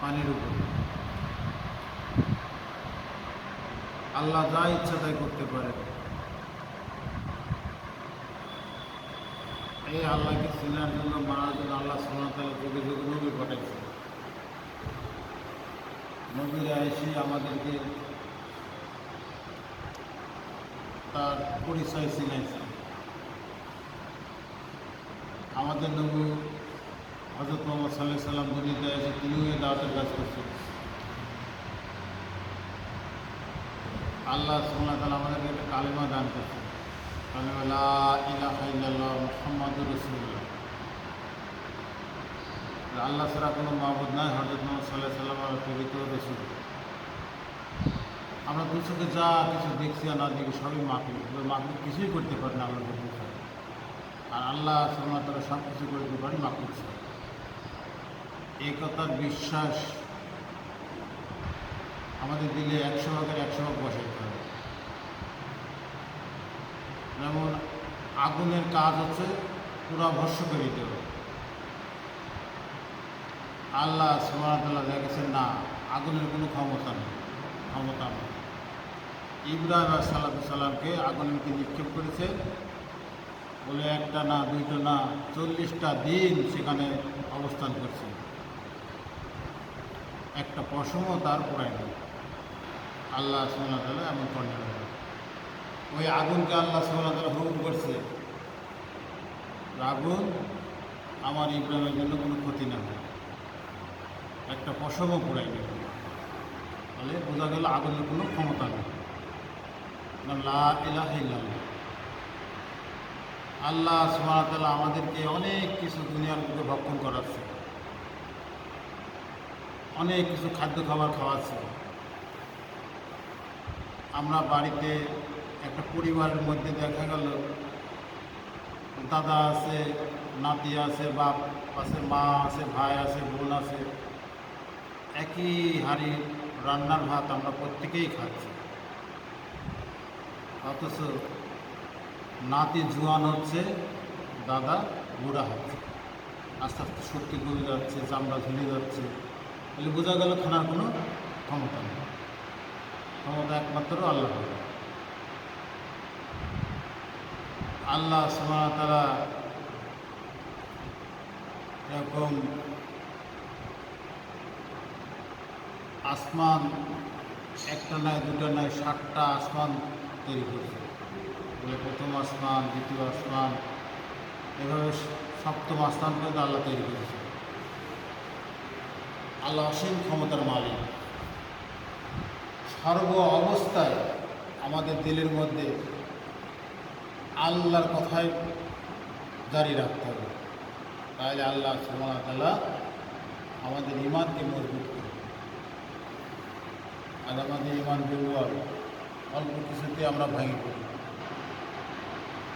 পানির উপর। আল্লাহ যা ইচ্ছা তাই করতে পারে। এই আল্লাহকে চেনার জন্য মানার জন্য আল্লাহ সুবহানাহু ওয়া তাআলা যুগে যুগে নবী পাঠাইছে। নবীরা এসে আমাদেরকে তার পরিচয় চিনাইছে। আমাদের নবী হযরত মুহাম্মদ সাল্লাল্লাহু আলাইহি সাল্লাম দুনিয়াতে এসে তিনিও এই দাওয়াতের কাজ করছেন। আল্লাহ সুবহানাহু ওয়া তাআলা আমাদেরকে একটা কালেমা দান করছেন, কালেমা লা ইলাহা ইল্লাল্লাহ মুহাম্মাদুর রাসূলুল্লাহ। আল্লাহ ছাড়া কোনো মাবুদ নাই, হযরত মুহাম্মদ সাল্লাল্লাহু আলাইহি সাল্লাম আমার পবিত্র রাসূল। আমরা দু চোখে যা কিছু দেখছি আর না দেখি সবই মাফিক, মাফিক কিছুই করতে পারে না আল্লাহর হুকুম ছাড়া। আর আল্লাহ সুবহানাহু ওয়া তাআলা সব কিছু করে দিতে পারেন মাফিক ছাড়া। এই কথার বিশ্বাস আমাদের দিলে 100 ভাগের 100 ভাগ বসাইতে হবে। যেমন আগুনের কাজ হচ্ছে পুরা ভস্য করে দিতে হবে। আল্লাহ সুবহানাহু ওয়া তাআলা দেখেছেন না, আগুনের কোনো ক্ষমতা নেই। ইব্রাহিম আলাইহিস সালামকে আগুনের মধ্যে নিক্ষেপ করেছে বলে একটা না দুইটা না 40টা দিন সেখানে অবস্থান করছে, একটা পশমও তার পোড়ায় নেই। আল্লাহ সুবহানাহু ওয়া তাআলা এমন করলেন। ওই আগুনকে আল্লাহ সুবহানাহু ওয়া তাআলা হুকুম করছে, আগুন আমার ইব্রাহিমের জন্য কোনো ক্ষতি না হয়, একটা পশমও পোড়ায় নেই। তাহলে বোঝা গেল আগুনের কোনো ক্ষমতা নেই। লা ইলাহা ইল্লাল্লাহ। আল্লাহ সুবহানাহু ওয়া তাআলা আমাদেরকে অনেক কিছু দুনিয়ার মধ্যে ভক্ষণ করাচ্ছে, অনেক কিছু খাদ্য খাবার খাওয়াচ্ছে। আমরা বাড়িতে একটা পরিবারের মধ্যে দেখা গেল দাদা আছে, নাতি আছে, বাপ আছে, মা আছে, ভাই আছে, বোন আছে, একই হাঁড়ি রান্নার ভাত আমরা প্রত্যেকেই খাচ্ছি। অথচ নাতি জোয়ান হচ্ছে, দাদা বুড়া হচ্ছে, আস্তে আস্তে শক্তি কমে যাচ্ছে, চামড়া ঝুলে যাচ্ছে। তাহলে বোঝা গেল খানার কোনো ক্ষমতা নেই, ক্ষমতা একমাত্র আল্লাহ। আল্লাহ সুবহানাহু ওয়া তাআলা এরকম আসমান একটা নয় দুটো নয় 7টা আসমান তৈরি করেছে। বলে প্রথম আসমান, দ্বিতীয় আসমান, এভাবে সপ্তম আসমান পর্যন্ত আল্লাহ তৈরি করেছে। আল্লাহ অসীম ক্ষমতার মালিক। সর্ব অবস্থায় আমাদের দিলের মধ্যে আল্লাহর কথাই জারি রাখতে হবে, তাহলে আল্লাহ সুবহানাহু ওয়া তাআলা আমাদের ঈমানকে মজবুত করবে। আর আমাদের ঈমান দুর্বল, অল্প কিছুতে আমরা ভেঙে পড়ি।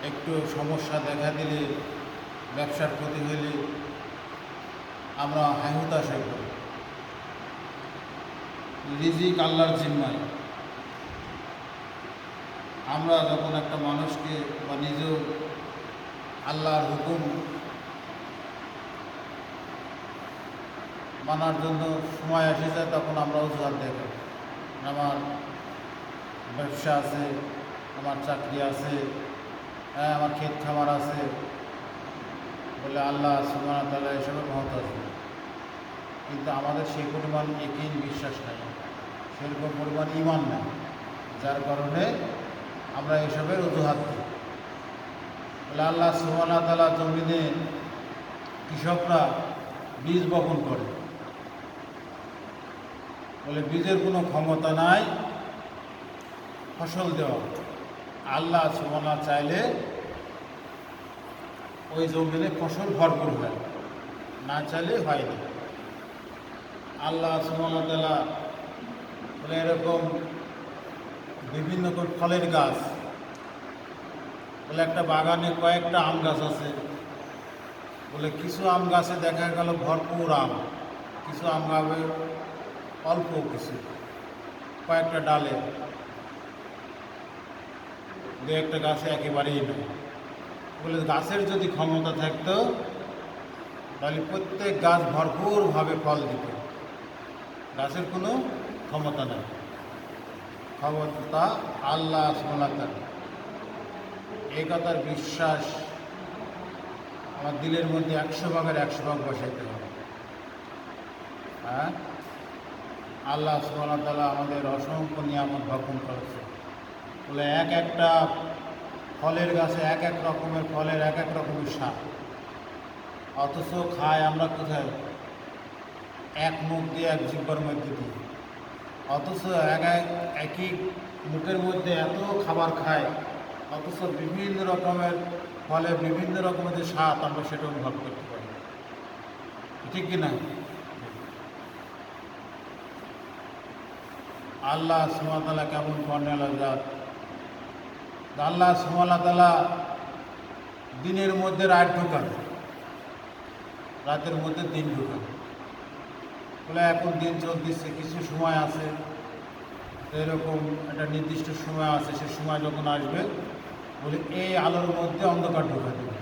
একটু সমস্যা দেখা দিলে, ব্যবসার ক্ষতি হলে আমরা হাহুতাশ হয়ে পড়ি। রিজিক আল্লাহর জিম্মায়। আমরা যখন একটা মানুষকে বা নিজেও আল্লাহর হুকুম মানার জন্য সময় এসে যায়, তখন আমরা অজুহাত দেখাই। আমার ব্যবসা আছে, আমার চাকরি আছে, হ্যাঁ আমার ক্ষেত খামার আছে, বলে আল্লাহ সুবহানাহু ওয়া তাআলা এসবের মহত্ব আছে। কিন্তু আমাদের সেই পরিমাণ ইয়াকিন বিশ্বাস নাই, সেরকম পরিমাণ ঈমান নাই, যার কারণে আমরা এসবের অজুহাত দিই। বলে আল্লাহ সুবহানাহু ওয়া তাআলা জমিনে কৃষকরা বীজ বপন করে, বলে বীজের কোনো ক্ষমতা নাই ফসল দেওয়া। আল্লাহ সুবহানাহু চাইলে ওই জমিনে ফসল ভরপুর হয়, না চাইলে হয় না। আল্লাহ সুবহানাহু ওয়া তাআলা বলে এরকম বিভিন্ন ফলের গাছ, বলে একটা বাগানে কয়েকটা আম গাছ আছে, বলে কিছু আম গাছে দেখা গেল ভরপুর আম, কিছু আম গাছে অল্প কিছু, কয়েকটা ডালে, দু একটা গাছে একেবারেই নেই। বলে গাছের যদি ক্ষমতা থাকতো তাহলে প্রত্যেক গাছ ভরপুরভাবে ফল দিত, গাছের কোনো ক্ষমতা নেই, ক্ষমতা আল্লাহ সুবহানাহু ওয়া তাআলা। এই কথার বিশ্বাস আমার দিলের মধ্যে 100 ভাগের 100 ভাগ বসাইতে হবে। হ্যাঁ, আল্লাহ সুবহানাহু ওয়া তাআলা আমাদের অসংখ্য নিয়ামত ভক্ষণ করেছে। বলে এক একটা ফলের গাছে এক এক রকমের ফলের এক এক রকমের স্বাদ, অথচ খায় আমরা কোথায়? এক মুখ দিয়ে এক জিহ্বার মধ্যে দিই, অথচ একই মুখের মধ্যে এত খাবার খায়, অথচ বিভিন্ন রকমের ফলে বিভিন্ন রকমের যে স্বাদ আমরা সেটা অনুভব করতে পারি, ঠিক কিনা? আল্লাহ সুবহানাহু ওয়া তাআলা কেমন কর্নেলা জাত। আল্লাহ সুবহানাহু ওয়া তাআলা দিনের মধ্যে রাত ঢোকান, রাতের মধ্যে দিন ঢোকান। বলে এখন দিন চলতেছে, কিছু সময় আছে, এরকম একটা নির্দিষ্ট সময় আছে, সে সময় যখন আসবে বলে এই আলোর মধ্যে অন্ধকার ঢোকা দেবে।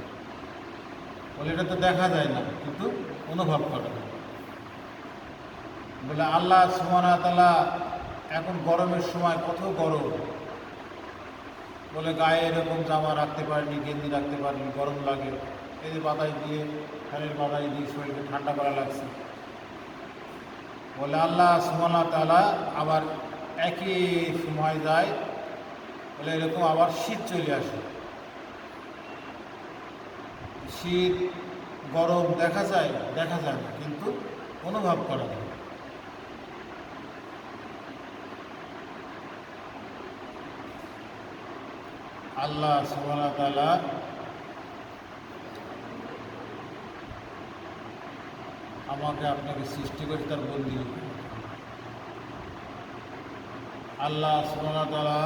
বলে এটা তো দেখা যায় না, কিন্তু অনুভব করা যায়। বলে আল্লাহ সুবহানাহু ওয়া তাআলা এখন গরমের সময় কত গরম, বলে গায়ে এরকম জামা রাখতে পারিনি, গেঞ্জি রাখতে পারিনি, গরম লাগে, এই যে বাতাস দিয়ে, ফ্যানের বাতাস দিয়ে শরীরকে ঠান্ডা করা লাগছে। বলে আল্লাহ সুবহানাহু ওয়া তাআলা আবার একই সময় যায়, বলে এরকম আবার শীত চলে আসে। শীত গরম দেখা যায় না, কিন্তু অনুভব করা যায়। আল্লাহ সুবহানাহু ওয়া তাআলা আমাকে আপনাকে সৃষ্টি করে তার বন্দী। আল্লাহ সুবহানাহু ওয়া তাআলা